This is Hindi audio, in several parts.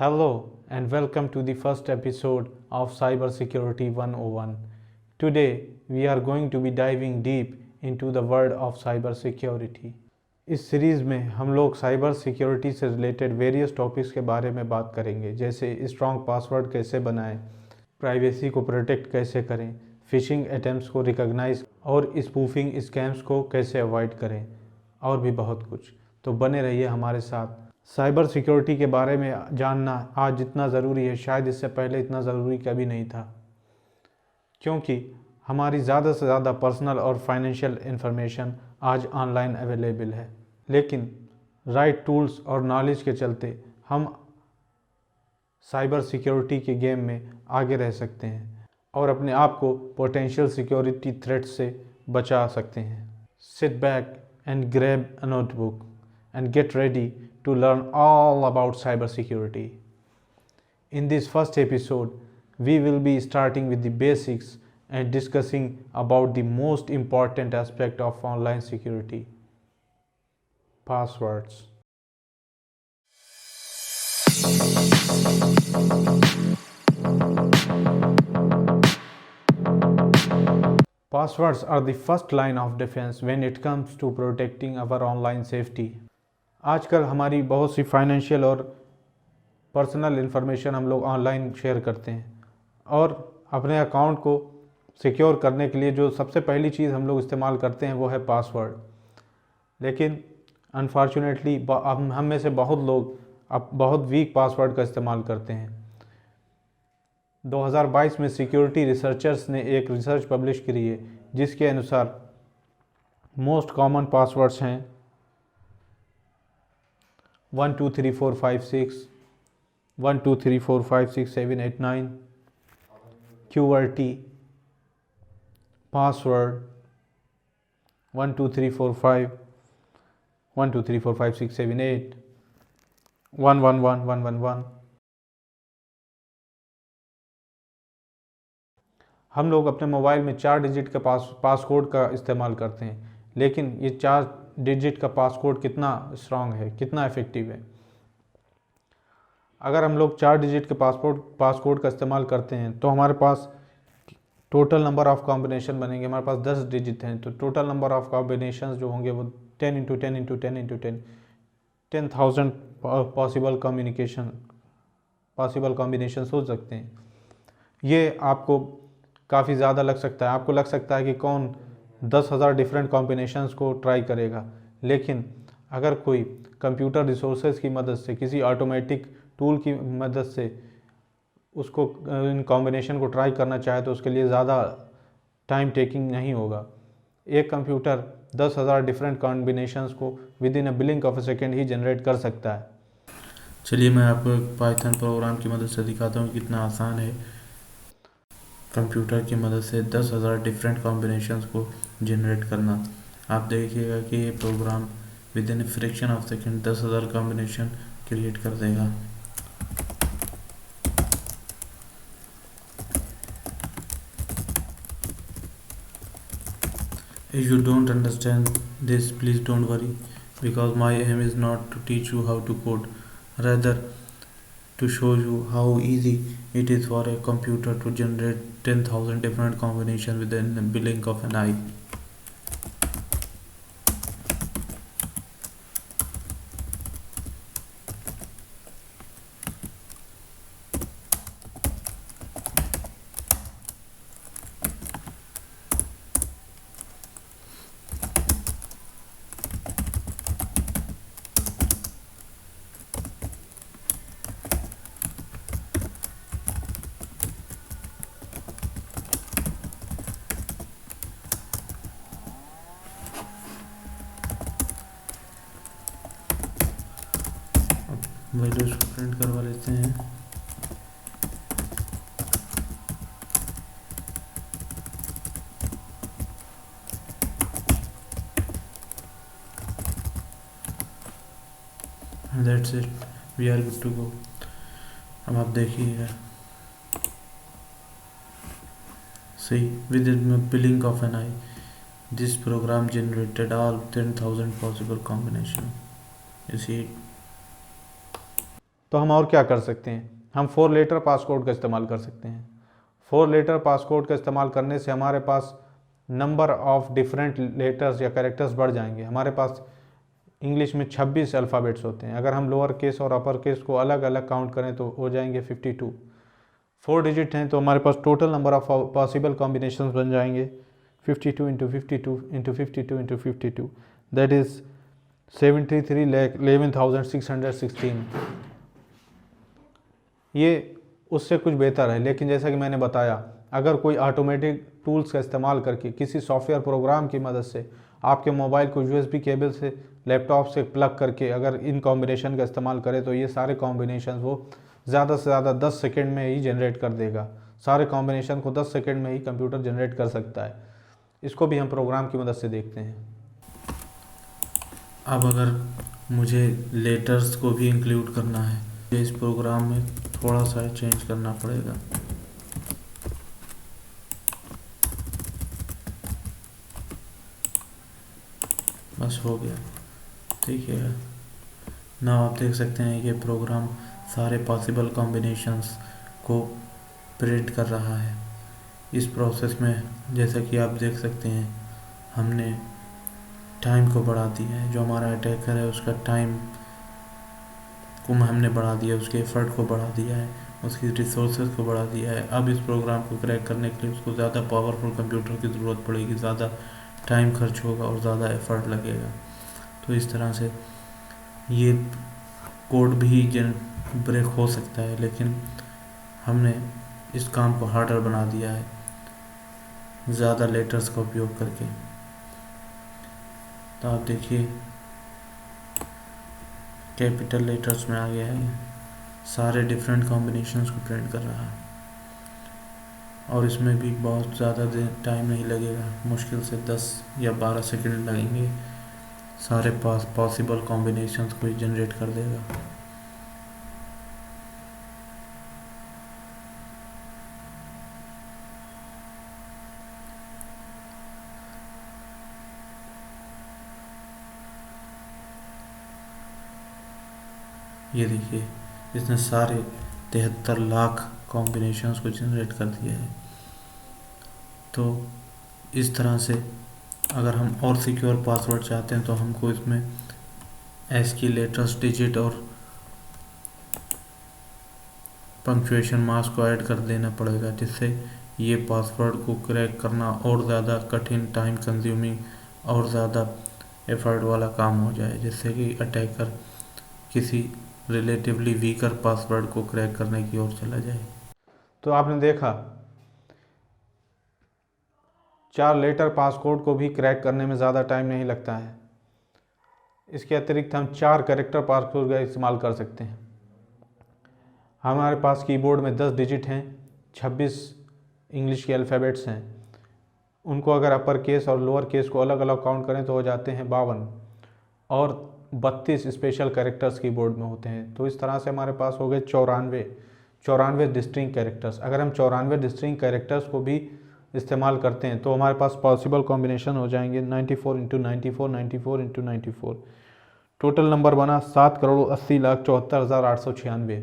Hello and welcome to the first episode of Cybersecurity 101. Today we are going to be diving deep into the world of cybersecurity. इस सीरीज़ में हम लोग साइबर सिक्योरिटी से रिलेटेड वेरियस टॉपिक्स के बारे में बात करेंगे, जैसे स्ट्रॉन्ग पासवर्ड कैसे बनाएं, प्राइवेसी को प्रोटेक्ट कैसे करें, फिशिंग अटैम्प्ट्स को रिकॉग्नाइज और स्पूफिंग स्कैम्स को कैसे अवॉइड करें और भी बहुत कुछ। तो बने रहिए हमारे साथ। साइबर सिक्योरिटी के बारे में जानना आज जितना ज़रूरी है, शायद इससे पहले इतना ज़रूरी कभी नहीं था, क्योंकि हमारी ज़्यादा से ज़्यादा पर्सनल और फाइनेंशियल इन्फॉर्मेशन आज ऑनलाइन अवेलेबल है। लेकिन राइट टूल्स और नॉलेज के चलते हम साइबर सिक्योरिटी के गेम में आगे रह सकते हैं और अपने आप को पोटेंशियल सिक्योरिटी थ्रेट से बचा सकते हैं। Sit back and grab a notebook and get ready to learn all about cybersecurity. In this first episode, we will be starting with the basics and discussing about the most important aspect of online security: passwords. Passwords are the first line of defense when it comes to protecting our online safety. आजकल हमारी बहुत सी फाइनेंशियल और पर्सनल इन्फॉर्मेशन हम लोग ऑनलाइन शेयर करते हैं और अपने अकाउंट को सिक्योर करने के लिए जो सबसे पहली चीज़ हम लोग इस्तेमाल करते हैं वो है पासवर्ड। लेकिन अनफॉर्चुनेटली हम में से बहुत लोग अब बहुत वीक पासवर्ड का इस्तेमाल करते हैं। 2022 में सिक्योरिटी रिसर्चर्स ने एक रिसर्च पब्लिश करी है जिसके अनुसार मोस्ट कॉमन पासवर्ड्स हैं 1 2 3 4 5 6, 1 2 3 4 5 6 7 8 9, QWERTY, password 1 2 3 4 5, 1 2 3 4 5 6 7 8, 1 1 1 1 1 1। हम लोग अपने मोबाइल में 4 डिजिट का पासकोड का इस्तेमाल करते हैं, लेकिन ये 4 डिजिट का पासकोड कितना स्ट्रांग है, कितना इफ़ेक्टिव है। अगर हम लोग 4 डिजिट के पासकोड का इस्तेमाल करते हैं तो हमारे पास टोटल नंबर ऑफ़ कॉम्बिनेशन बनेंगे। हमारे पास 10 डिजिट हैं तो टोटल नंबर ऑफ़ कॉम्बिनेशन जो होंगे वो 10 into 10 into 10 into 10 10,000 possible combination हो सकते हैं। ये आपको काफ़ी ज़्यादा लग सकता है, आपको लग सकता है कि कौन 10,000 डिफरेंट कॉम्बिनेशंस को ट्राई करेगा। लेकिन अगर कोई कंप्यूटर रिसोर्सेज की मदद से, किसी ऑटोमेटिक टूल की मदद से उसको इन कॉम्बिनेशन को ट्राई करना चाहे तो उसके लिए ज़्यादा टाइम टेकिंग नहीं होगा। एक कंप्यूटर 10,000 डिफरेंट कॉम्बिनेशंस को with in a blink of a second he generate कर सकता है। चलिए मैं आपको एक पाइथन प्रोग्राम की मदद से दिखाता हूँ कितना आसान है कंप्यूटर की मदद से 10,000 डिफरेंट कॉम्बिनेशंस को जनरेट करना। आप देखिएगा कि ये program within fraction of second 10,000 combination create कर देगा। If you don't understand this, please don't worry, because my aim is not to teach you how to code, rather to show you how easy it is for a computer to generate 10,000 different combinations within the blink of an eye. Values को प्रिंट करवा लेते हैं। That's it, we are good to go। अब आप देखिएगा, see, within a blink of an eye this program generated all 10,000 possible combinations। You see it? तो हम और क्या कर सकते हैं, हम 4 लेटर पासकोड का इस्तेमाल कर सकते हैं। 4 लेटर पासकोड का इस्तेमाल करने से हमारे पास नंबर ऑफ डिफरेंट लेटर्स या कैरेक्टर्स बढ़ जाएंगे। हमारे पास इंग्लिश में 26 अल्फ़ाबेट्स होते हैं, अगर हम लोअर केस और अपर केस को अलग अलग काउंट करें तो हो जाएंगे 52। 4 डिजिट हैं तो हमारे पास total number of possible combinations बन जाएंगे 52 into 52 into 52 into 52, that is 73,11,616। ये उससे कुछ बेहतर है, लेकिन जैसा कि मैंने बताया, अगर कोई ऑटोमेटिक टूल्स का इस्तेमाल करके किसी सॉफ्टवेयर प्रोग्राम की मदद से आपके मोबाइल को यूएसबी केबल से लैपटॉप से प्लग करके अगर इन कॉम्बिनेशन का इस्तेमाल करें तो ये सारे कॉम्बिनेशन वो ज़्यादा से ज़्यादा 10 सेकेंड में ही जनरेट कर देगा। सारे कॉम्बिनेशन को 10 सेकेंड में ही कंप्यूटर जनरेट कर सकता है। इसको भी हम प्रोग्राम की मदद से देखते हैं। अब अगर मुझे लेटर्स को भी इंक्लूड करना है तो इस प्रोग्राम में थोड़ा सा चेंज करना पड़ेगा। बस हो गया, ठीक है। ना आप देख सकते हैं कि प्रोग्राम सारे पॉसिबल कॉम्बिनेशंस को प्रिंट कर रहा है। इस प्रोसेस में जैसा कि आप देख सकते हैं हमने टाइम को बढ़ा दिया है। जो हमारा अटैकर है उसका टाइम को हमने बढ़ा दिया, उसके एफर्ट को बढ़ा दिया है, उसकी रिसोर्सेज को बढ़ा दिया है। अब इस प्रोग्राम को क्रैक करने के लिए उसको ज़्यादा पावरफुल कंप्यूटर की ज़रूरत पड़ेगी, ज़्यादा टाइम खर्च होगा और ज़्यादा एफर्ट लगेगा। तो इस तरह से ये कोड भी ब्रेक हो सकता है, लेकिन हमने इस काम को हार्डर बना दिया है ज़्यादा लेटर्स का उपयोग करके। तो आप देखिए कैपिटल लेटर्स में आ गया है, सारे डिफरेंट कॉम्बिनेशंस को प्रिंट कर रहा है और इसमें भी बहुत ज़्यादा टाइम नहीं लगेगा, मुश्किल से 10 या 12 सेकंड लगेंगे, सारे पॉसिबल कॉम्बिनेशंस को जनरेट कर देगा। ये देखिए इसने सारे 73 लाख कॉम्बिनेशंस को जनरेट कर दिया है। तो इस तरह से अगर हम और सिक्योर पासवर्ड चाहते हैं तो हमको इसमें ASCII लेटर्स, डिजिट और पंक्चुएशन मार्क्स को ऐड कर देना पड़ेगा, जिससे ये पासवर्ड को क्रैक करना और ज़्यादा कठिन, टाइम कंज्यूमिंग और ज़्यादा एफर्ट वाला काम हो जाए, जिससे कि अटैकर किसी रिलेटिवली वीकर पासवर्ड को क्रैक करने की ओर चला जाए। तो आपने देखा 4 लेटर पासकोड को भी क्रैक करने में ज़्यादा टाइम नहीं लगता है। इसके अतिरिक्त हम 4 कैरेक्टर पासकोड का इस्तेमाल कर सकते हैं। हमारे पास कीबोर्ड में 10 डिजिट हैं, 26 इंग्लिश के अल्फ़ाबेट्स हैं। उनको अगर अपर केस और लोअर केस को अलग अलग काउंट करें तो हो जाते हैं 52 और 32 स्पेशल कैरेक्टर्स कीबोर्ड में होते हैं। तो इस तरह से हमारे पास हो गए 94 डिस्टिंक्ट कैरेक्टर्स। अगर हम 94 डिस्टिंक्ट कैरेक्टर्स को भी इस्तेमाल करते हैं तो हमारे पास पॉसिबल कॉम्बिनेशन हो जाएंगे 94 इंटू 94, 94 इंटू 94। टोटल नंबर बना 7,80,74,896।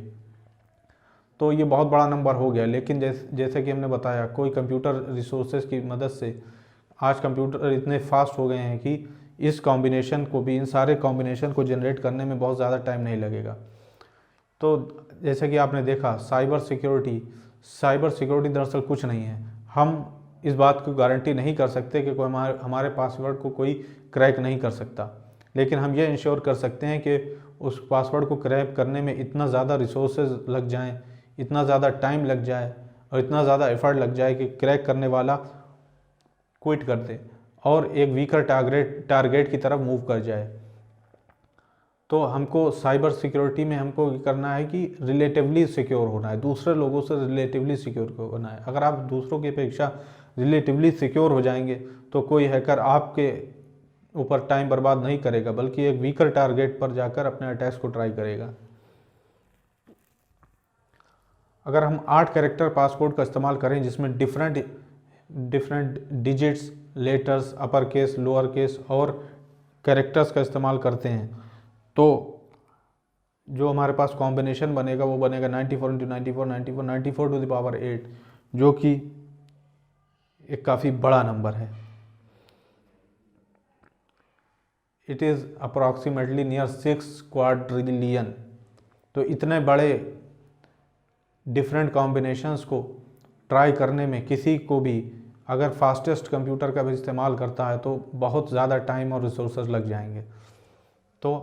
तो ये बहुत बड़ा नंबर हो गया, लेकिन जैसे कि हमने बताया, कोई कंप्यूटर रिसोर्सेज की मदद से आज कंप्यूटर इतने फास्ट हो गए हैं कि इस कॉम्बिनेशन को भी, इन सारे कॉम्बिनेशन को जनरेट करने में बहुत ज़्यादा टाइम नहीं लगेगा। तो जैसे कि आपने देखा साइबर सिक्योरिटी दरअसल कुछ नहीं है। हम इस बात की गारंटी नहीं कर सकते कि कोई हमारे पासवर्ड को कोई क्रैक नहीं कर सकता, लेकिन हम ये इंश्योर कर सकते हैं कि उस पासवर्ड को क्रैक करने में इतना ज़्यादा रिसोर्सेज लग जाएं, इतना ज़्यादा टाइम लग जाए और इतना ज़्यादा एफर्ट लग जाए कि क्रैक करने वाला क्विट कर दे और एक वीकर टारगेट की तरफ मूव कर जाए। तो हमको साइबर सिक्योरिटी में हमको ये करना है कि रिलेटिवली सिक्योर होना है, दूसरे लोगों से रिलेटिवली सिक्योर होना है। अगर आप दूसरों की अपेक्षा रिलेटिवली सिक्योर हो जाएंगे तो कोई हैकर आपके ऊपर टाइम बर्बाद नहीं करेगा, बल्कि एक वीकर टारगेट पर जाकर अपने अटैक्स को ट्राई करेगा। अगर हम 8 कैरेक्टर पासकोड का इस्तेमाल करें जिसमें different digits, letters, upper case, lower case और कैरेक्टर्स का इस्तेमाल करते हैं, तो जो हमारे पास कॉम्बिनेशन बनेगा वो बनेगा 94 इंटू 94 94 94 टू द पावर 8, जो कि एक काफ़ी बड़ा नंबर है। It is approximately near 6 quadrillion. तो इतने बड़े डिफरेंट कॉम्बिनेशंस को ट्राई करने में किसी को भी अगर फास्टेस्ट कंप्यूटर का भी इस्तेमाल करता है तो बहुत ज़्यादा टाइम और रिसोर्सेज लग जाएंगे। तो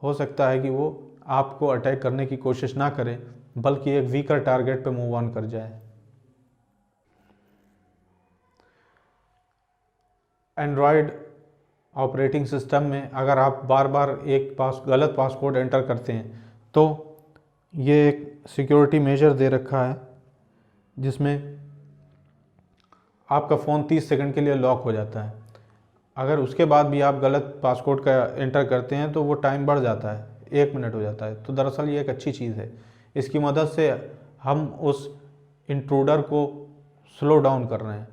हो सकता है कि वो आपको अटैक करने की कोशिश ना करे, बल्कि एक वीकर टारगेट पे मूव ऑन कर जाए। एंड्रॉयड ऑपरेटिंग सिस्टम में अगर आप बार बार एक गलत पासकोड एंटर करते हैं तो ये एक सिक्योरिटी मेजर दे रखा है जिसमें आपका फ़ोन 30 सेकंड के लिए लॉक हो जाता है। अगर उसके बाद भी आप गलत पासकोड का एंटर करते हैं तो वो टाइम बढ़ जाता है, 1 मिनट हो जाता है। तो दरअसल ये एक अच्छी चीज़ है। इसकी मदद से हम उस इंट्रूडर को स्लो डाउन कर रहे हैं,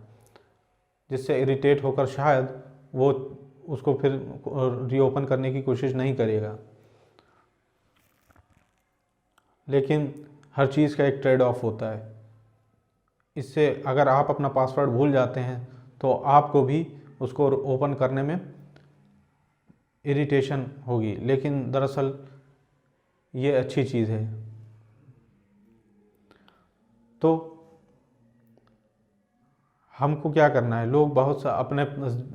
जिससे इरिटेट होकर शायद वो उसको फिर रीओपन करने की कोशिश नहीं करेगा। लेकिन हर चीज़ का एक ट्रेड ऑफ होता है। इससे अगर आप अपना पासवर्ड भूल जाते हैं तो आपको भी उसको ओपन करने में इरिटेशन होगी, लेकिन दरअसल ये अच्छी चीज़ है। तो हमको क्या करना है, लोग बहुत सा अपने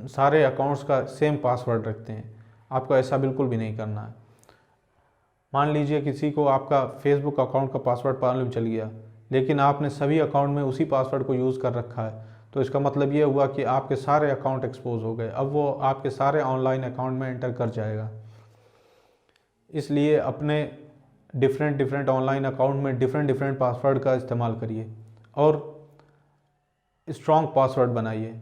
सारे अकाउंट्स का सेम पासवर्ड रखते हैं। आपको ऐसा बिल्कुल भी नहीं करना है। मान लीजिए किसी को आपका फेसबुक अकाउंट का पासवर्ड मालूम चल गया, लेकिन आपने सभी अकाउंट में उसी पासवर्ड को यूज़ कर रखा है, तो इसका मतलब ये हुआ कि आपके सारे अकाउंट एक्सपोज हो गए। अब वो आपके सारे ऑनलाइन अकाउंट में एंटर कर जाएगा। इसलिए अपने डिफरेंट ऑनलाइन अकाउंट में डिफरेंट पासवर्ड का इस्तेमाल करिए और स्ट्रॉन्ग पासवर्ड बनाइए।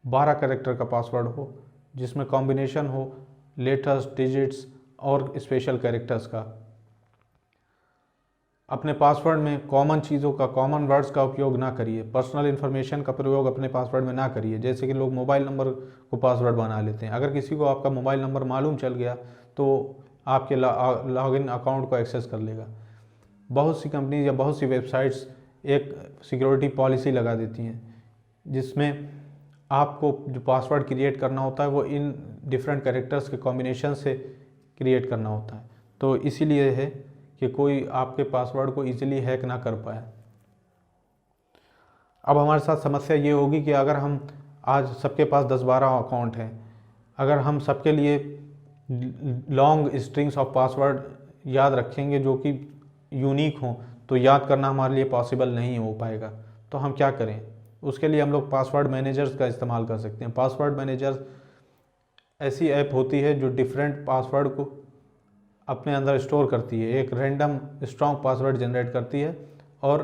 12 कैरेक्टर का पासवर्ड हो जिसमें कॉम्बिनेशन हो लेटर्स, डिजिट्स और स्पेशल कैरेक्टर्स का। अपने पासवर्ड में कॉमन चीज़ों का, कॉमन वर्ड्स का उपयोग ना करिए। पर्सनल इन्फॉर्मेशन का प्रयोग अपने पासवर्ड में ना करिए। जैसे कि लोग मोबाइल नंबर को पासवर्ड बना लेते हैं। अगर किसी को आपका मोबाइल नंबर मालूम चल गया तो आपके लॉगिन अकाउंट को एक्सेस कर लेगा। बहुत सी कंपनीज या बहुत सी वेबसाइट्स एक सिक्योरिटी पॉलिसी लगा देती हैं जिसमें आपको जो पासवर्ड क्रिएट करना होता है वो इन डिफरेंट कैरेक्टर्स के कॉम्बिनेशन से क्रिएट करना होता है। तो इसीलिए है कि कोई आपके पासवर्ड को इजीली हैक ना कर पाए। अब हमारे साथ समस्या ये होगी कि अगर हम आज सबके पास 10-12 अकाउंट हैं, अगर हम सबके लिए लॉन्ग स्ट्रिंग्स ऑफ पासवर्ड याद रखेंगे जो कि यूनिक हों, तो याद करना हमारे लिए पॉसिबल नहीं हो पाएगा। तो हम क्या करें? उसके लिए हम लोग पासवर्ड मैनेजर्स का इस्तेमाल कर सकते हैं। पासवर्ड मैनेजर्स ऐसी ऐप होती है जो डिफरेंट पासवर्ड को अपने अंदर स्टोर करती है, एक रैंडम स्ट्रॉन्ग पासवर्ड जनरेट करती है और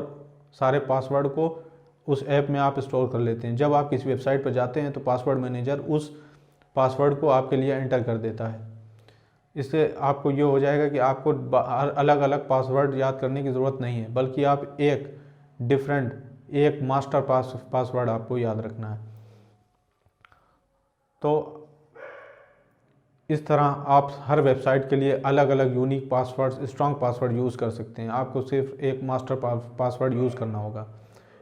सारे पासवर्ड को उस ऐप में आप स्टोर कर लेते हैं। जब आप किसी वेबसाइट पर जाते हैं तो पासवर्ड मैनेजर उस पासवर्ड को आपके लिए एंटर कर देता है। इससे आपको ये हो जाएगा कि आपको अलग अलग पासवर्ड याद करने की ज़रूरत नहीं है, बल्कि आप एक मास्टर पासवर्ड आपको याद रखना है। तो इस तरह आप हर वेबसाइट के लिए अलग अलग unique password, strong password use कर सकते हैं। आपको सिर्फ एक मास्टर पासवर्ड यूज़ करना होगा,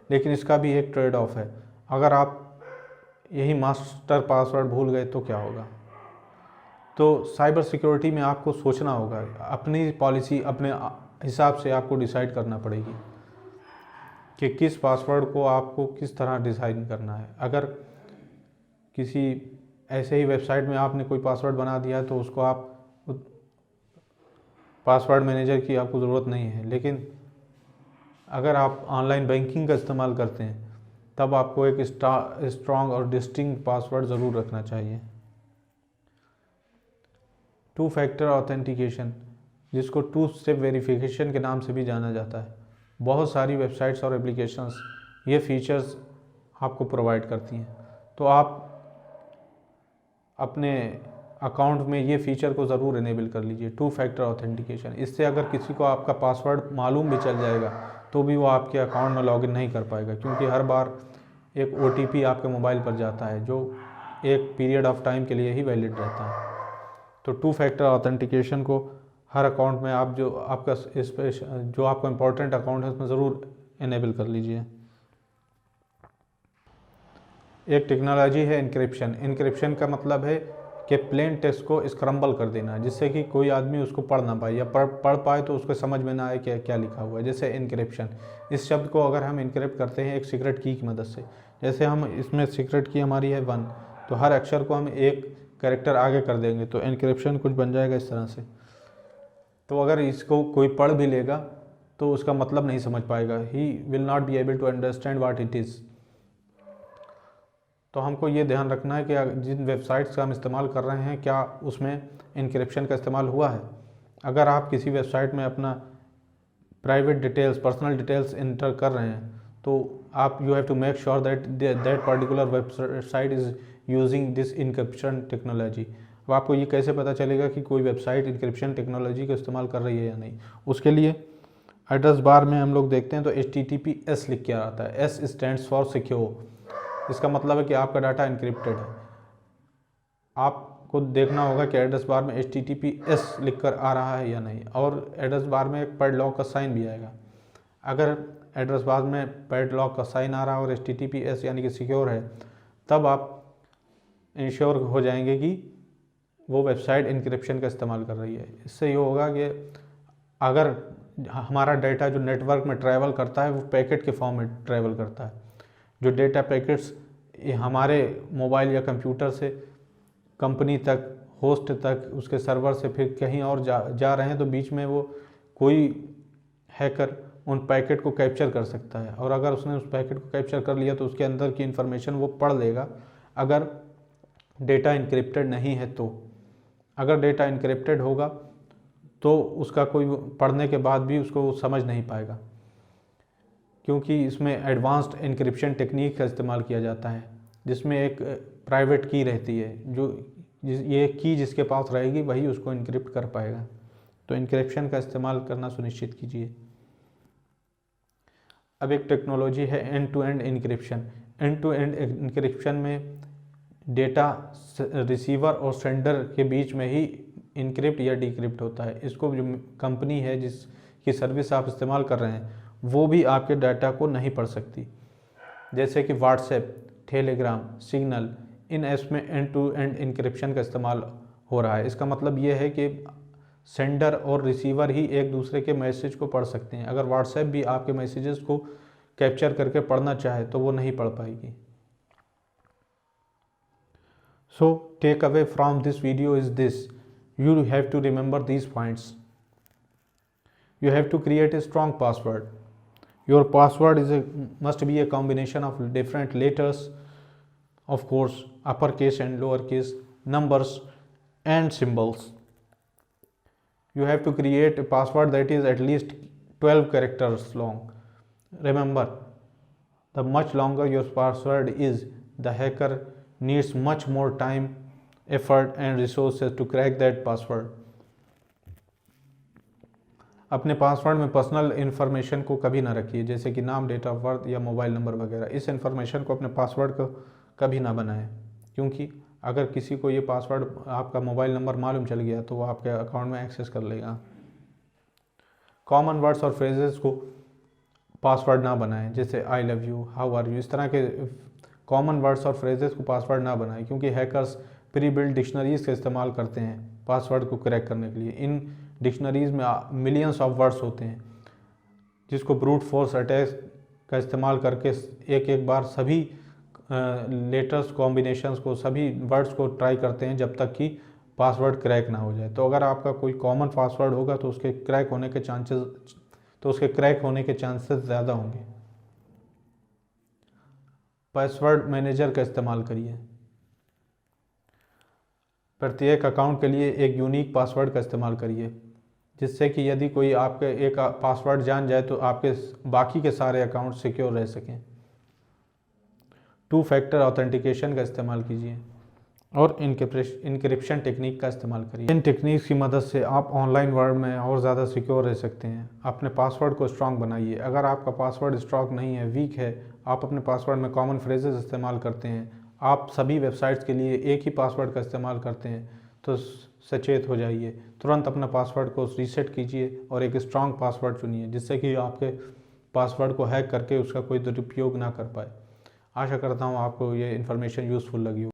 लेकिन इसका भी एक ट्रेड ऑफ है। अगर आप यही मास्टर पासवर्ड भूल गए तो क्या होगा? तो साइबर सिक्योरिटी में आपको सोचना होगा, अपनी पॉलिसी अपने हिसाब से आपको डिसाइड करना पड़ेगी कि किस पासवर्ड को आपको किस तरह डिज़ाइन करना है। अगर किसी ऐसे ही वेबसाइट में आपने कोई पासवर्ड बना दिया तो उसको आप पासवर्ड मैनेजर की आपको ज़रूरत नहीं है। लेकिन अगर आप ऑनलाइन बैंकिंग का इस्तेमाल करते हैं तब आपको एक स्ट्रॉन्ग और डिस्टिंक्ट पासवर्ड ज़रूर रखना चाहिए। 2 फैक्टर ऑथेंटिकेशन, जिसको 2 स्टेप वेरिफिकेशन के नाम से भी जाना जाता है, बहुत सारी वेबसाइट्स और एप्लीकेशंस ये फीचर्स आपको प्रोवाइड करती हैं। तो आप अपने अकाउंट में ये फ़ीचर को ज़रूर इनेबल कर लीजिए, 2 फैक्टर ऑथेंटिकेशन। इससे अगर किसी को आपका पासवर्ड मालूम भी चल जाएगा तो भी वो आपके अकाउंट में लॉगिन नहीं कर पाएगा, क्योंकि हर बार एक OTP आपके मोबाइल पर जाता है जो एक पीरियड ऑफ टाइम के लिए ही वैलिड रहता है। तो 2 फैक्टर ऑथेंटिकेशन को हर अकाउंट में आप जो आपका जो आपका इम्पोर्टेंट अकाउंट है उसमें ज़रूर इनेबल कर लीजिए। एक टेक्नोलॉजी है इंक्रिप्शन। इंक्रिप्शन का मतलब है कि प्लेन टेक्स्ट को स्क्रम्बल कर देना, जिससे कि कोई आदमी उसको पढ़ ना पाए, या पढ़ पाए तो उसको समझ में ना आए कि क्या लिखा हुआ है। जैसे इंक्रिप्शन, इस शब्द को अगर हम इंक्रिप्ट करते हैं एक सीक्रेट की मदद से, जैसे हम इसमें सीक्रेट की हमारी है 1, तो हर अक्षर को हम एक कैरेक्टर आगे कर देंगे तो इंक्रिप्शन कुछ बन जाएगा इस तरह से। तो अगर इसको कोई पढ़ भी लेगा तो उसका मतलब नहीं समझ पाएगा, he will not be able to understand what it is. तो हमको ये ध्यान रखना है कि जिन वेबसाइट्स का हम इस्तेमाल कर रहे हैं क्या उसमें इंक्रिप्शन का इस्तेमाल हुआ है। अगर आप किसी वेबसाइट में अपना private details, personal details enter कर रहे हैं तो आप you have to make sure that particular website is using this encryption technology. अब आपको ये कैसे पता चलेगा कि कोई वेबसाइट इंक्रिप्शन टेक्नोलॉजी का इस्तेमाल कर रही है या नहीं। उसके लिए एड्रेस बार में हम लोग देखते हैं तो HTTPS लिख के आता है। S stands for secure. इसका मतलब है कि आपका डाटा इंक्रिप्टेड है। आपको देखना होगा कि एड्रेस बार में HTTPS लिखकर आ रहा है या नहीं, और एड्रेस बार में एक पैडलॉक का साइन भी आएगा। अगर एड्रेस बार में पैडलॉक का साइन आ रहा है और HTTPS यानी कि सिक्योर है, तब आप इंश्योर हो जाएंगे कि वो वेबसाइट इंक्रिप्शन का इस्तेमाल कर रही है। इससे ये होगा कि अगर हमारा डाटा जो नेटवर्क में ट्रैवल करता है वो पैकेट के फॉर्म में ट्रैवल करता है। जो डेटा पैकेट्स हमारे मोबाइल या कंप्यूटर से कंपनी तक, होस्ट तक, उसके सर्वर से फिर कहीं और जा रहे हैं, तो बीच में वो कोई हैकर उन पैकेट को कैप्चर कर सकता है, और अगर उसने उस पैकेट को कैप्चर कर लिया तो उसके अंदर की इन्फॉर्मेशन वो पढ़ लेगा अगर डेटा इनक्रिप्टेड नहीं है। तो अगर डेटा इनक्रिप्टेड होगा तो उसका कोई पढ़ने के बाद भी उसको समझ नहीं पाएगा, क्योंकि इसमें एडवांस्ड इंक्रिप्शन टेक्निक का इस्तेमाल किया जाता है, जिसमें एक प्राइवेट की रहती है, जो ये की जिसके पास रहेगी वही उसको इंक्रिप्ट कर पाएगा। तो इंक्रिप्शन का इस्तेमाल करना सुनिश्चित कीजिए। अब एक टेक्नोलॉजी है end to end encryption. End to end encryption में डेटा रिसीवर और सेंडर के बीच में ही इनक्रिप्ट या डिक्रिप्ट होता है। इसको जो कंपनी है जिसकी सर्विस आप इस्तेमाल कर रहे हैं वो भी आपके डाटा को नहीं पढ़ सकती। जैसे कि व्हाट्सएप, टेलीग्राम, सिग्नल, इन ऐप्स में एंड टू एंड इंक्रिप्शन का इस्तेमाल हो रहा है। इसका मतलब ये है कि सेंडर और रिसीवर ही एक दूसरे के मैसेज को पढ़ सकते हैं। अगर व्हाट्सएप भी आपके मैसेजेस को कैप्चर करके पढ़ना चाहे तो वो नहीं पढ़ पाएगी। So take away from this video is this: you have to remember these points. You have to create a strong password. Your password must be a combination of different letters, of course, uppercase and lowercase, numbers and symbols. You have to create a password that is at least 12 characters long. Remember, the much longer your password is, the hacker needs much more time, effort and resources to crack that password. अपने पासवर्ड में पर्सनल इन्फॉर्मेशन को कभी ना रखिए, जैसे कि नाम, डेट ऑफ बर्थ या मोबाइल नंबर वगैरह। इस इन्फॉर्मेशन को अपने पासवर्ड को कभी ना बनाएं, क्योंकि अगर किसी को ये पासवर्ड, आपका मोबाइल नंबर मालूम चल गया तो वो आपके अकाउंट में एक्सेस कर लेगा। कॉमन वर्ड्स और फ्रेजेस को पासवर्ड ना बनाएं, जैसे I love you, how are you, इस तरह के कॉमन वर्ड्स और फ्रेजेस को पासवर्ड ना बनाएं, क्योंकि हैकर्स प्री बिल्ड डिक्शनरीज का इस्तेमाल करते हैं पासवर्ड को क्रैक करने के लिए। इन डिक्शनरीज में मिलियंस ऑफ वर्ड्स होते हैं, जिसको ब्रूट फोर्स अटैक का इस्तेमाल करके एक एक बार सभी लेटर्स कॉम्बिनेशंस को, सभी वर्ड्स को ट्राई करते हैं जब तक कि पासवर्ड क्रैक ना हो जाए। तो अगर आपका कोई कॉमन पासवर्ड होगा तो उसके क्रैक होने के चांसेस ज़्यादा होंगे। पासवर्ड मैनेजर का इस्तेमाल करिए। प्रत्येक अकाउंट के लिए एक यूनिक पासवर्ड का इस्तेमाल करिए, जिससे कि यदि कोई आपके एक पासवर्ड जान जाए तो आपके बाकी के सारे अकाउंट सिक्योर रह सकें। 2 फैक्टर ऑथेंटिकेशन का इस्तेमाल कीजिए और इंक्रिप्शन टेक्निक का इस्तेमाल करिए। इन टेक्निक्स की मदद से आप ऑनलाइन वर्ल्ड में और ज़्यादा सिक्योर रह सकते हैं। अपने पासवर्ड को स्ट्रॉन्ग बनाइए। अगर आपका पासवर्ड स्ट्रॉन्ग नहीं है, वीक है, आप अपने पासवर्ड में कॉमन फ्रेजेस इस्तेमाल करते हैं, आप सभी वेबसाइट्स के लिए एक ही पासवर्ड का इस्तेमाल करते हैं, तो सचेत हो जाइए, तुरंत अपना पासवर्ड को रीसेट कीजिए और एक स्ट्रॉन्ग पासवर्ड चुनिए जिससे कि आपके पासवर्ड को हैक करके उसका कोई दुरुपयोग ना कर पाए। आशा करता हूँ आपको ये इन्फॉर्मेशन यूज़फुल लगी हो।